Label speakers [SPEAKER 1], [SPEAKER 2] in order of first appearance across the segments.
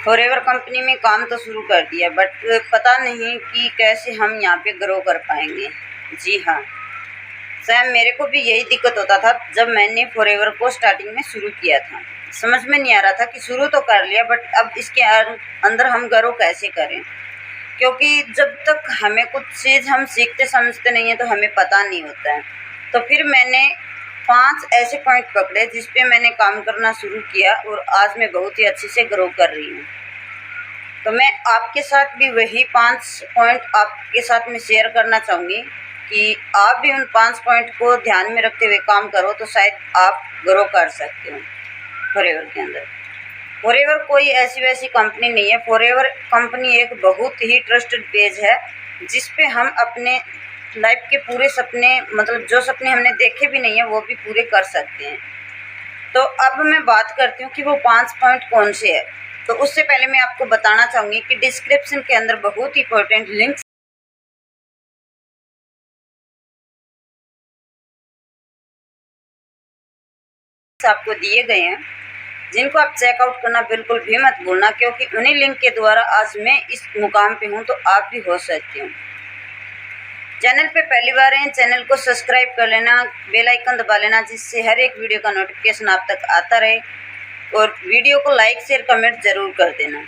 [SPEAKER 1] Forever company में काम तो शुरू कर दिया, बट पता नहीं कि कैसे हम यहाँ पे ग्रो कर पाएंगे। जी हाँ, सेम मेरे को भी यही दिक्कत होता था जब मैंने फॉरएवर को स्टार्टिंग में शुरू किया था। समझ में नहीं आ रहा था कि शुरू तो कर लिया, बट अब इसके अंदर हम ग्रो कैसे करें, क्योंकि जब तक हमें कुछ चीज़ हम सीखते समझते नहीं हैं तो हमें पता नहीं होता है। तो फिर मैंने 5 ऐसे पॉइंट पकड़े जिस पे मैंने काम करना शुरू किया और आज मैं बहुत ही अच्छे से ग्रो कर रही हूँ। तो मैं आपके साथ भी वही 5 पॉइंट आपके साथ में शेयर करना चाहूँगी कि आप भी उन 5 पॉइंट को ध्यान में रखते हुए काम करो तो शायद आप ग्रो कर सकते हो फॉरएवर के अंदर। फॉरएवर कोई ऐसी वैसी कंपनी नहीं है। फॉरएवर कंपनी एक बहुत ही ट्रस्टेड पेज है जिस पे हम अपने लाइफ के पूरे सपने, मतलब जो सपने हमने देखे भी नहीं है वो भी पूरे कर सकते हैं। तो अब मैं बात करती हूँ कि वो 5 पॉइंट कौन से है। तो उससे पहले मैं आपको बताना चाहूँगी कि डिस्क्रिप्शन के अंदर बहुत इंपॉर्टेंट लिंक्स आपको दिए गए हैं जिनको आप चेकआउट करना बिल्कुल भी मत भूलना, क्योंकि उन्हीं लिंक के द्वारा आज मैं इस मुकाम पे हूँ तो आप भी हो सकते हो। चैनल पे पहली बार हैं, चैनल को सब्सक्राइब कर लेना, बेल आइकन दबा लेना जिससे हर एक वीडियो का नोटिफिकेशन आप तक आता रहे, और वीडियो को लाइक शेयर कमेंट ज़रूर कर देना।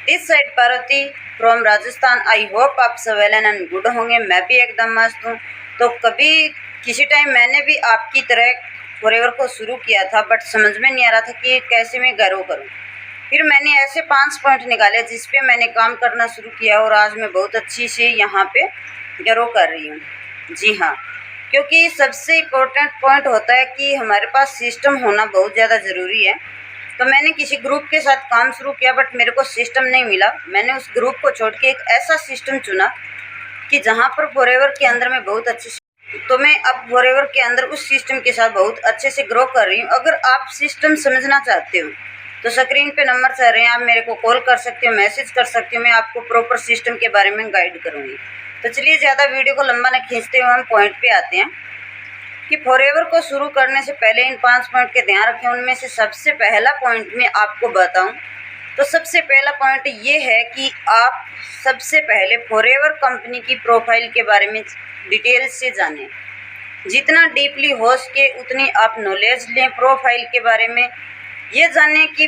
[SPEAKER 1] This side Parvati from Rajasthan. I hope आप सब वेल एंड गुड होंगे। मैं भी एकदम मस्त हूँ। तो कभी किसी टाइम मैंने भी आपकी तरह फॉरएवर को शुरू किया था, बट समझ में नहीं आ रहा था कि कैसे मैं ग्रो करूँ। फिर मैंने ऐसे 5 पॉइंट निकाले जिस पे मैंने काम करना शुरू किया और आज मैं बहुत अच्छी से यहाँ पे ग्रो कर रही हूँ। जी हाँ, क्योंकि सबसे इम्पोर्टेंट पॉइंट होता है कि हमारे पास सिस्टम होना बहुत ज़्यादा ज़रूरी है। तो मैंने किसी ग्रुप के साथ काम शुरू किया, बट मेरे को सिस्टम नहीं मिला। मैंने उस ग्रुप को छोड़ के एक ऐसा सिस्टम चुना कि जहाँ पर फॉरएवर के अंदर मैं बहुत अच्छे से, तो मैं अब फॉरएवर के अंदर उस सिस्टम के साथ बहुत अच्छे से ग्रो कर रही हूँ। अगर आप सिस्टम समझना चाहते हो तो स्क्रीन पे नंबर चल रहे हैं, आप मेरे को कॉल कर सकते हो, मैसेज कर सकते हो। मैं आपको प्रॉपर सिस्टम के बारे में गाइड करूँगी। तो चलिए ज़्यादा वीडियो को लंबा न खींचते हुए हम पॉइंट पे आते हैं कि फॉरएवर को शुरू करने से पहले इन 5 पॉइंट के ध्यान रखें। उनमें से सबसे पहला पॉइंट मैं आपको बताऊं तो सबसे पहला पॉइंट ये है कि आप सबसे पहले फॉरएवर कंपनी की प्रोफाइल के बारे में डिटेल से जानें। जितना डीपली हो सके उतनी आप नॉलेज लें प्रोफाइल के बारे में। ये जानें कि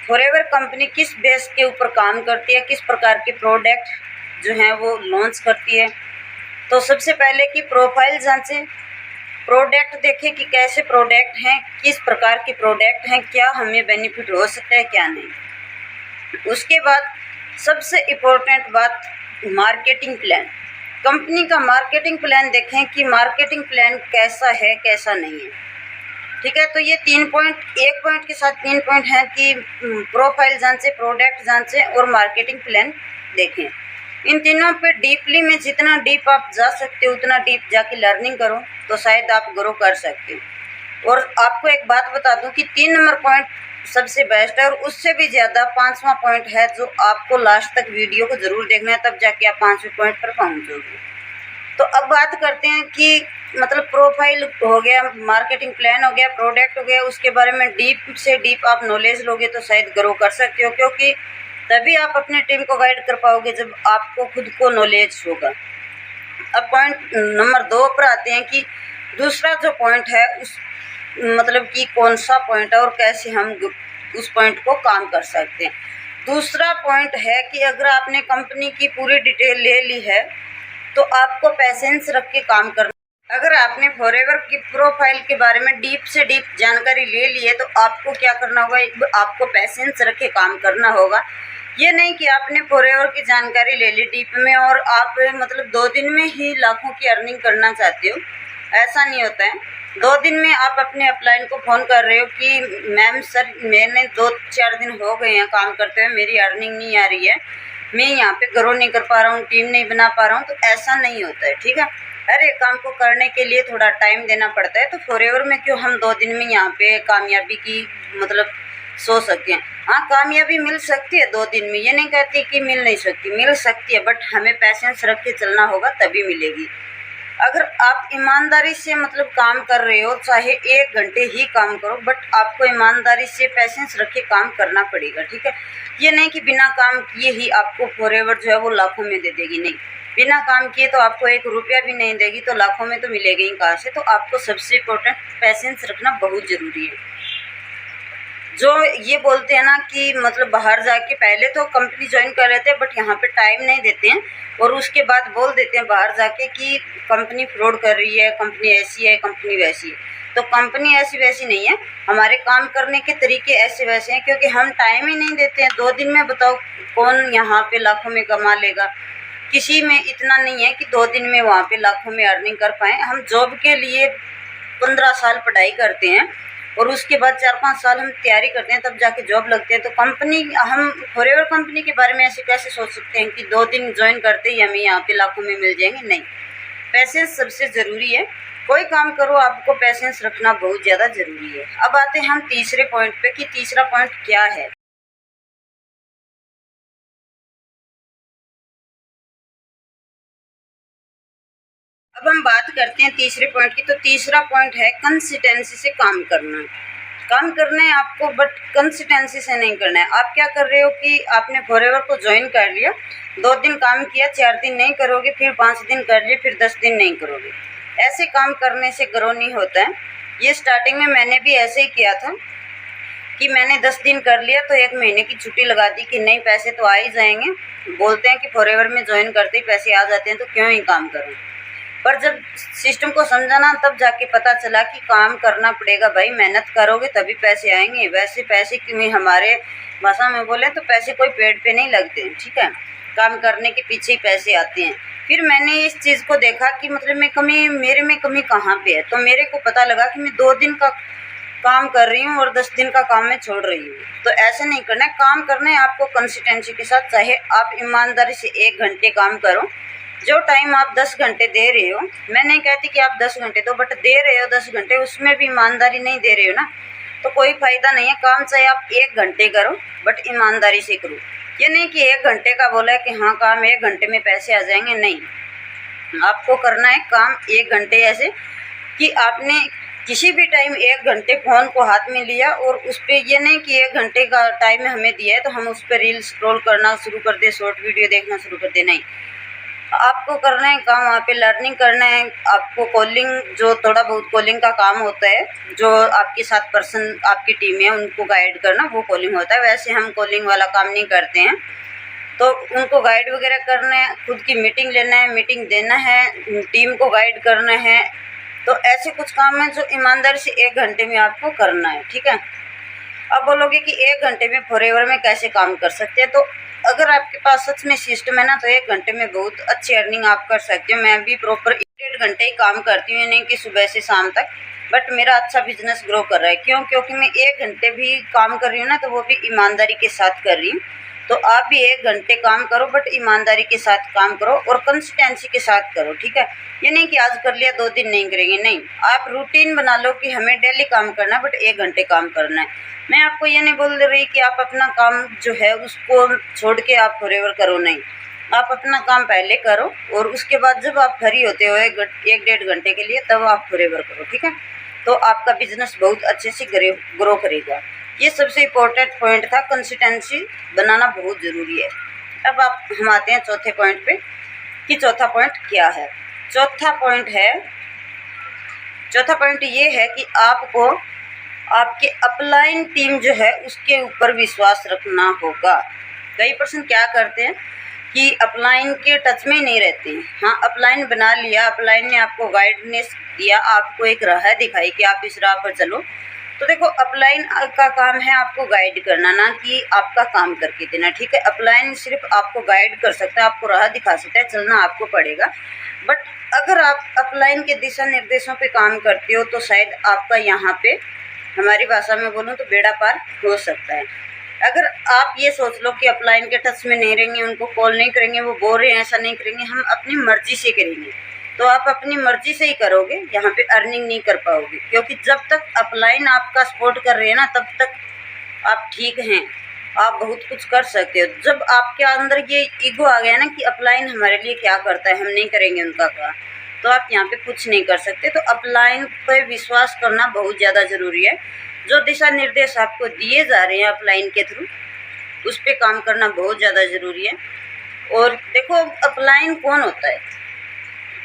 [SPEAKER 1] फॉरएवर कंपनी किस बेस के ऊपर काम करती है, किस प्रकार के प्रोडक्ट जो हैं वो लॉन्च करती है। तो सबसे पहले कि प्रोफाइल जांचें, प्रोडक्ट देखें कि कैसे प्रोडक्ट हैं, किस प्रकार के प्रोडक्ट हैं, क्या हमें बेनिफिट हो सकता है क्या नहीं। उसके बाद सबसे इम्पोर्टेंट बात, मार्केटिंग प्लान। कंपनी का मार्केटिंग प्लान देखें कि मार्केटिंग प्लान कैसा है कैसा नहीं है। ठीक है, तो ये 3 पॉइंट, एक पॉइंट के साथ 3 पॉइंट हैं कि प्रोफाइल जांचें, प्रोडक्ट जांचें और मार्केटिंग प्लान देखें। इन तीनों पे डीपली में जितना डीप आप जा सकते हो उतना डीप जाके लर्निंग करो तो शायद आप ग्रो कर सकते हो। और आपको एक बात बता दूं कि 3 नंबर पॉइंट सबसे बेस्ट है, और उससे भी ज़्यादा 5वां पॉइंट है जो आपको लास्ट तक वीडियो को ज़रूर देखना है, तब जाके आप 5वें पॉइंट पर पहुँचोगे। तो अब बात करते हैं कि मतलब प्रोफाइल हो गया, मार्केटिंग प्लान हो गया, प्रोडक्ट हो गया, उसके बारे में डीप से डीप आप नॉलेज लोगे तो शायद ग्रो कर सकते हो, क्योंकि तभी आप अपने टीम को गाइड कर पाओगे जब आपको खुद को नॉलेज होगा। अब पॉइंट नंबर 2 पर आते हैं कि दूसरा जो पॉइंट है उस मतलब कि कौन सा पॉइंट है और कैसे हम उस पॉइंट को काम कर सकते हैं। दूसरा पॉइंट है कि अगर आपने कंपनी की पूरी डिटेल ले ली है तो आपको पेशेंस रख के काम करना। अगर आपने फॉरएवर की प्रोफाइल के बारे में डीप से डीप जानकारी ले ली है तो आपको क्या करना होगा, आपको पेशेंस रख के काम करना होगा। ये नहीं कि आपने फॉरएवर की जानकारी ले ली डीप में और आप मतलब 2 दिन में ही लाखों की अर्निंग करना चाहते हो, ऐसा नहीं होता है। 2 दिन में आप अपने अपलाइन को फ़ोन कर रहे हो कि मैम सर मैंने 2-4 दिन हो गए हैं काम करते हुए, मेरी अर्निंग नहीं आ रही है, मैं यहाँ पे ग्रो नहीं कर पा रहा हूँ, टीम नहीं बना पा रहा हूँ, तो ऐसा नहीं होता है। ठीक है, हर एक काम को करने के लिए थोड़ा टाइम देना पड़ता है। तो फॉरएवर में क्यों हम 2 दिन में यहाँ पे कामयाबी की मतलब सोच सकते हैं। हाँ, कामयाबी मिल सकती है 2 दिन में, ये नहीं कहती कि मिल नहीं सकती, मिल सकती है, बट हमें पेशेंस रख के चलना होगा तभी मिलेगी। अगर आप ईमानदारी से मतलब काम कर रहे हो, चाहे 1 घंटे ही काम करो, बट आपको ईमानदारी से पेशेंस रख के काम करना पड़ेगा, ठीक है। ये नहीं कि बिना काम किए ही आपको फॉरएवर जो है वो लाखों में दे देगी, नहीं। बिना काम किए तो आपको 1 रुपया भी नहीं देगी, तो लाखों में तो मिलेगा ही कहाँ से। तो आपको सबसे इम्पोर्टेंट पेशेंस रखना बहुत ज़रूरी है। जो ये बोलते हैं ना कि मतलब बाहर जाके पहले तो कंपनी ज्वाइन कर लेते हैं, बट यहाँ पे टाइम नहीं देते हैं, और उसके बाद बोल देते हैं बाहर जाके कि कंपनी फ्रॉड कर रही है, कंपनी ऐसी है, कंपनी वैसी है। तो कंपनी ऐसी वैसी नहीं है, हमारे काम करने के तरीके ऐसे वैसे हैं, क्योंकि हम टाइम ही नहीं देते हैं। 2 दिन में बताओ कौन यहाँ पे लाखों में कमा लेगा। किसी में इतना नहीं है कि 2 दिन में वहाँ पे लाखों में अर्निंग कर पाएँ। हम जॉब के लिए 15 साल पढ़ाई करते हैं, और उसके बाद 4-5 साल हम तैयारी करते हैं, तब जाके जॉब लगते हैं। तो कंपनी, हम फॉरएवर कंपनी के बारे में ऐसे कैसे सोच सकते हैं कि 2 दिन ज्वाइन करते ही हमें यहाँ पे लाखों में मिल जाएंगे? नहीं, पेशेंस सबसे ज़रूरी है। कोई काम करो आपको पेशेंस रखना बहुत ज़्यादा ज़रूरी है। अब आते हैं हम तीसरे पॉइंट पे कि तीसरा पॉइंट क्या है। अब हम बात करते हैं तीसरे पॉइंट की। तो तीसरा पॉइंट है कंसिस्टेंसी से काम करना। काम करना है आपको, बट कंसिस्टेंसी से नहीं करना है। आप क्या कर रहे हो कि आपने फॉरएवर को ज्वाइन कर लिया, 2 दिन काम किया, 4 दिन नहीं करोगे, फिर 5 दिन कर लिए, फिर 10 दिन नहीं करोगे। ऐसे काम करने से ग्रो नहीं होता है। ये स्टार्टिंग में मैंने भी ऐसे ही किया था कि मैंने 10 दिन कर लिया तो 1 महीने की छुट्टी लगा दी कि नहीं, पैसे तो आ ही जाएंगे। बोलते हैं कि फॉरएवर में ज्वाइन करते ही पैसे आ जाते हैं, तो क्यों ही काम करूँ। पर जब सिस्टम को समझा ना, तब जाके पता चला कि काम करना पड़ेगा भाई, मेहनत करोगे तभी पैसे आएंगे। वैसे पैसे क्यों, हमारे भाषा में बोले तो पैसे कोई पेड़ पे नहीं लगते हैं, ठीक है। काम करने के पीछे ही पैसे आते हैं। फिर मैंने इस चीज़ को देखा कि मतलब मेरे में कमी कहाँ पे है। तो मेरे को पता लगा कि मैं 2 दिन का काम कर रही हूँ और 10 दिन का काम मैं छोड़ रही हूँ। तो ऐसे नहीं करना है, काम करना है आपको कंसिस्टेंसी के साथ। चाहे आप ईमानदारी से 1 घंटे काम करो, जो टाइम आप 10 घंटे दे रहे हो, मैं नहीं कहती कि आप 10 घंटे दो, बट दे रहे हो 10 घंटे, उसमें भी ईमानदारी नहीं दे रहे हो ना, तो कोई फ़ायदा नहीं है। काम चाहे आप 1 घंटे करो, बट ईमानदारी से करो। ये नहीं कि 1 घंटे का बोला है कि हाँ काम 1 घंटे में पैसे आ जाएंगे, नहीं। आपको करना है काम 1 घंटे ऐसे कि आपने किसी भी टाइम 1 घंटे फ़ोन को हाथ में लिया, और उस पर ये नहीं कि 1 घंटे का टाइम हमें दिया है तो हम उस पर रील स्क्रॉल करना शुरू कर दें, शॉर्ट वीडियो देखना शुरू कर दें, नहीं। आपको करना है काम, वहाँ पे लर्निंग करना है। आपको कॉलिंग, जो थोड़ा बहुत कॉलिंग का काम होता है, जो आपके साथ पर्सन आपकी टीम है उनको गाइड करना, वो कॉलिंग होता है। वैसे हम कॉलिंग वाला काम नहीं करते हैं, तो उनको गाइड वगैरह करना है, खुद की मीटिंग लेना है, मीटिंग देना है, टीम को गाइड करना है। तो ऐसे कुछ काम है जो ईमानदारी से 1 घंटे में आपको करना है, ठीक है। अब बोलोगे कि 1 घंटे में फॉरएवर में कैसे काम कर सकते हैं? तो अगर आपके पास सच में सिस्टम है ना, तो 1 घंटे में बहुत अच्छी अर्निंग आप कर सकते हो। मैं भी प्रॉपर 1-1.5 घंटे ही काम करती हूँ, नहीं कि सुबह से शाम तक, बट मेरा अच्छा बिजनेस ग्रो कर रहा है। क्यों? क्योंकि मैं 1 घंटे भी काम कर रही हूँ ना, तो वो भी ईमानदारी के साथ कर रही हूँ। तो आप भी 1 घंटे काम करो, बट ईमानदारी के साथ काम करो और कंसिस्टेंसी के साथ करो, ठीक है। ये नहीं कि आज कर लिया 2 दिन नहीं करेंगे, नहीं। आप रूटीन बना लो कि हमें डेली काम करना है, बट 1 घंटे काम करना है। मैं आपको ये नहीं बोल रही कि आप अपना काम जो है उसको छोड़ के आप फॉरएवर करो, नहीं। आप अपना काम पहले करो, और उसके बाद जब आप फ्री होते हो 1-1.5 घंटे के लिए, तब आप फॉरएवर करो, ठीक है। तो आपका बिजनेस बहुत अच्छे से ग्रो करेगा। ये सबसे इम्पोर्टेंट पॉइंट था, कंसिस्टेंसी बनाना बहुत ज़रूरी है। अब हम आते हैं चौथे पॉइंट पे कि चौथा पॉइंट क्या है। चौथा पॉइंट ये है कि आपको आपके अपलाइन टीम जो है उसके ऊपर विश्वास रखना होगा। कई पर्सन क्या करते हैं कि अपलाइन के टच में ही नहीं रहते हैं। हाँ, अपलाइन बना लिया, अपलाइन ने आपको गाइडेंस दिया, आपको एक राह दिखाई कि आप इस राह पर चलो। तो देखो, अपलाइन का काम है आपको गाइड करना, ना कि आपका काम करके देना, ठीक है। अपलाइन सिर्फ आपको गाइड कर सकता है, आपको राह दिखा सकता है, चलना आपको पड़ेगा। बट अगर आप अपलाइन के दिशा निर्देशों पे काम करते हो, तो शायद आपका यहाँ पे, हमारी भाषा में बोलूँ तो, बेड़ा पार हो सकता है। अगर आप ये सोच लो कि अपलाइन के टच में नहीं रहेंगे, उनको कॉल नहीं करेंगे, वो बोल रहे हैं ऐसा नहीं करेंगे, हम अपनी मर्जी से करेंगे, तो आप अपनी मर्जी से ही करोगे, यहाँ पे अर्निंग नहीं कर पाओगे। क्योंकि जब तक अपलाइन आपका सपोर्ट कर रहे हैं ना, तब तक आप ठीक हैं, आप बहुत कुछ कर सकते हो। जब आपके अंदर ये ईगो आ गया ना कि अपलाइन हमारे लिए क्या करता है, हम नहीं करेंगे उनका काम, तो आप यहाँ पे कुछ नहीं कर सकते। तो अपलाइन पे विश्वास करना बहुत ज़्यादा ज़रूरी है। जो दिशा निर्देश आपको दिए जा रहे हैं अपलाइन के थ्रू, उस पर काम करना बहुत ज़्यादा ज़रूरी है। और देखो अपलाइन कौन होता है,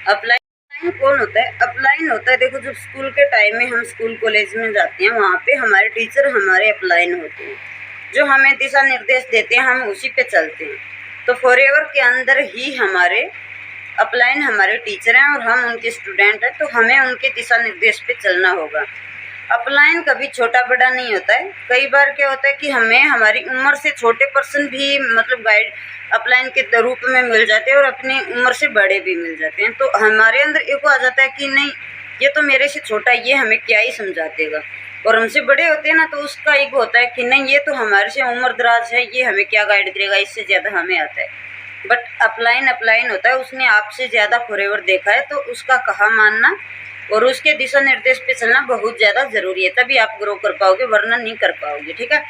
[SPEAKER 1] अपलाइन कौन होता है? अपलाइन होता है, देखो जब स्कूल के टाइम में हम स्कूल कॉलेज में जाते हैं, वहाँ पे हमारे टीचर हमारे अपलाइन होते हैं, जो हमें दिशा निर्देश देते हैं, हम उसी पे चलते हैं। तो फॉरएवर के अंदर ही हमारे अपलाइन हमारे टीचर हैं और हम उनके स्टूडेंट हैं, तो हमें उनके दिशा निर्देश पे चलना होगा। अपलाइन कभी छोटा बड़ा नहीं होता है। कई बार क्या होता है कि हमें हमारी उम्र से छोटे पर्सन भी मतलब गाइड अपलाइन के रूप में मिल जाते हैं और अपनी उम्र से बड़े भी मिल जाते हैं। तो हमारे अंदर एक आ जाता है कि नहीं, ये तो मेरे से छोटा है, ये हमें क्या ही समझा देगा। और हमसे बड़े होते हैं ना, तो उसका एक होता है कि नहीं, ये तो हमारे से उम्र दराज है, ये हमें क्या गाइड करेगा, इससे ज़्यादा हमें आता है। बट अपलाइन होता है, उसने आपसे ज़्यादा फॉरएवर देखा है, तो उसका कहा मानना और उसके दिशा निर्देश पे चलना बहुत ज़्यादा ज़रूरी है, तभी आप ग्रो कर पाओगे, वरना नहीं कर पाओगे। ठीक है,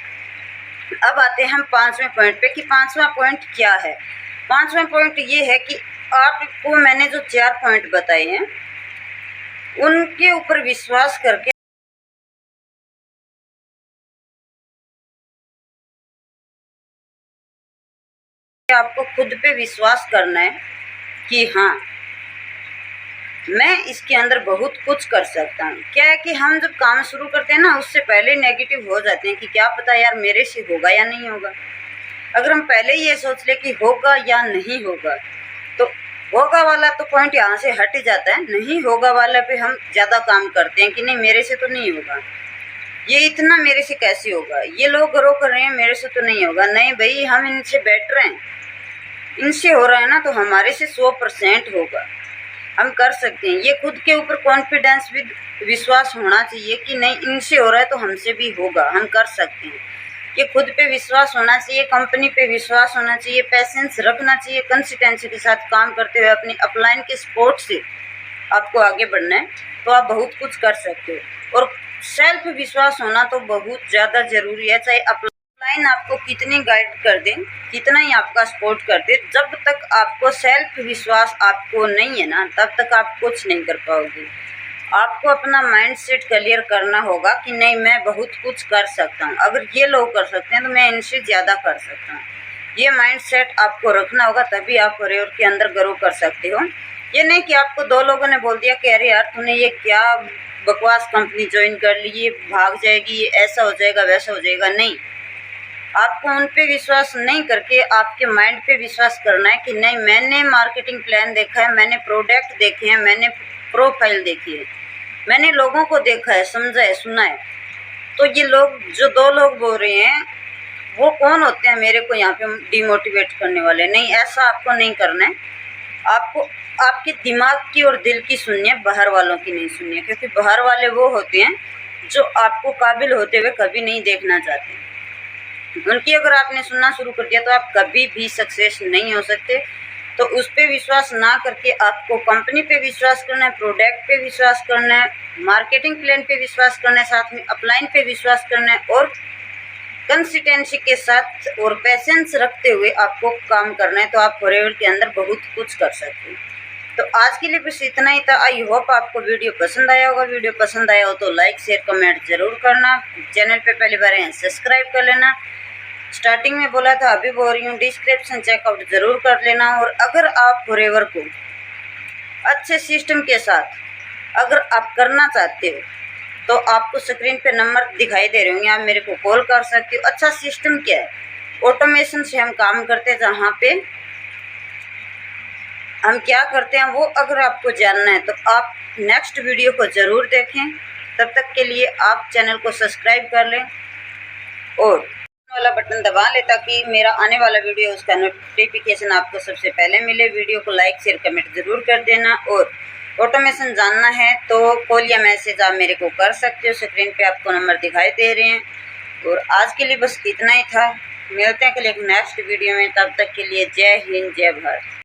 [SPEAKER 1] अब आते हैं हम 5वें पॉइंट पे कि 5वां पॉइंट क्या है। 5वां पॉइंट ये है कि आपको मैंने जो 4 पॉइंट बताए हैं, उनके ऊपर विश्वास करके आपको खुद पे विश्वास करना है कि हाँ, मैं इसके अंदर बहुत कुछ कर सकता हूँ। क्या है कि हम जब काम शुरू करते हैं ना, उससे पहले नेगेटिव हो जाते हैं कि क्या पता यार मेरे से होगा या नहीं होगा। अगर हम पहले ये सोच ले कि होगा या नहीं होगा, तो होगा वाला तो पॉइंट यहाँ से हट जाता है। नहीं होगा वाला पे हम ज़्यादा काम करते हैं कि नहीं, मेरे से तो नहीं होगा, ये इतना मेरे से कैसे होगा, ये लोग ग्रो कर रहे हैं, मेरे से तो नहीं होगा। नहीं भाई, हम इनसे बेटर हैं, इनसे हो रहा है ना, तो हमारे से 100% होगा, हम कर सकते हैं। ये खुद के ऊपर कॉन्फिडेंस विद विश्वास होना चाहिए कि नहीं, इनसे हो रहा है तो हमसे भी होगा, हम कर सकते हैं। ये खुद पे विश्वास होना चाहिए, कंपनी पे विश्वास होना चाहिए, पेशेंस रखना चाहिए, कंसिस्टेंसी के साथ काम करते हुए अपनी अपलाइन के सपोर्ट से आपको आगे बढ़ना है, तो आप बहुत कुछ कर सकते हो। और सेल्फ विश्वास होना तो बहुत ज़्यादा ज़रूरी है। चाहे अपलाइन आपको कितनी गाइड कर दे, कितना ही आपका सपोर्ट कर दे, जब तक आपको सेल्फ विश्वास आपको नहीं है ना, तब तक आप कुछ नहीं कर पाओगे। आपको अपना माइंड सेट क्लियर करना होगा कि नहीं, मैं बहुत कुछ कर सकता हूँ, अगर ये लोग कर सकते हैं तो मैं इनसे ज़्यादा कर सकता हूँ। ये माइंड सेट आपको रखना होगा, तभी आप फॉरएवर के अंदर ग्रो कर सकते हो। ये नहीं कि आपको 2 लोगों ने बोल दिया कि अरे यार तूने ये क्या बकवास कंपनी ज्वाइन कर ली, ये भाग जाएगी, ये ऐसा हो जाएगा, वैसा हो जाएगा। नहीं, आपको उन पे विश्वास नहीं करके आपके माइंड पे विश्वास करना है कि नहीं, मैंने मार्केटिंग प्लान देखा है, मैंने प्रोडक्ट देखे हैं, मैंने प्रोफाइल देखी है, मैंने लोगों को देखा है, समझा है, सुना है। तो ये लोग जो 2 लोग बोल रहे हैं, वो कौन होते हैं मेरे को यहाँ पे डिमोटिवेट करने वाले? नहीं, ऐसा आपको नहीं करना है। आपको आपके दिमाग की और दिल की सुननी है, बाहर वालों की नहीं सुननी है, क्योंकि बाहर वाले वो होते हैं जो आपको काबिल होते हुए कभी नहीं देखना चाहते। उनकी अगर आपने सुनना शुरू कर दिया तो आप कभी भी सक्सेस नहीं हो सकते। तो उस पे विश्वास ना करके आपको कंपनी पे विश्वास करना है, प्रोडक्ट पे विश्वास करना है, मार्केटिंग प्लान पे विश्वास करना है, साथ में अपलाइन पे विश्वास करना है और कंसिस्टेंसी के साथ और पेशेंस रखते हुए आपको काम करना है। तो आप फॉरएवर के अंदर बहुत कुछ कर सकते हैं। तो आज के लिए बस इतना ही था। आई होप आपको वीडियो पसंद आया होगा। वीडियो पसंद आया हो तो लाइक शेयर कमेंट जरूर करना। चैनल पे पहली बार हैं सब्सक्राइब कर लेना। स्टार्टिंग में बोला था, अभी बोल रही हूँ, डिस्क्रिप्शन चेकआउट जरूर कर लेना। और अगर आप फॉरएवर को अच्छे सिस्टम के साथ अगर आप करना चाहते हो तो आपको स्क्रीन पे नंबर दिखाई दे रहे होंगे, आप मेरे को कॉल कर सकते हो। अच्छा सिस्टम क्या है? ऑटोमेशन से हम काम करते हैं, जहाँ पे हम क्या करते हैं वो अगर आपको जानना है तो आप नेक्स्ट वीडियो को ज़रूर देखें। तब तक के लिए आप चैनल को सब्सक्राइब कर लें और वाला बटन दबा लें ताकि मेरा आने वाला वीडियो उसका नोटिफिकेशन आपको सबसे पहले मिले। वीडियो को लाइक शेयर कमेंट ज़रूर कर देना। और ऑटोमेशन जानना है तो कॉल या मैसेज आप मेरे को कर सकते हो। स्क्रीन पे आपको नंबर दिखाई दे रहे हैं। और आज के लिए बस इतना ही था। मिलते हैं कल एक नेक्स्ट वीडियो में। तब तक के लिए जय हिंद, जय भारत।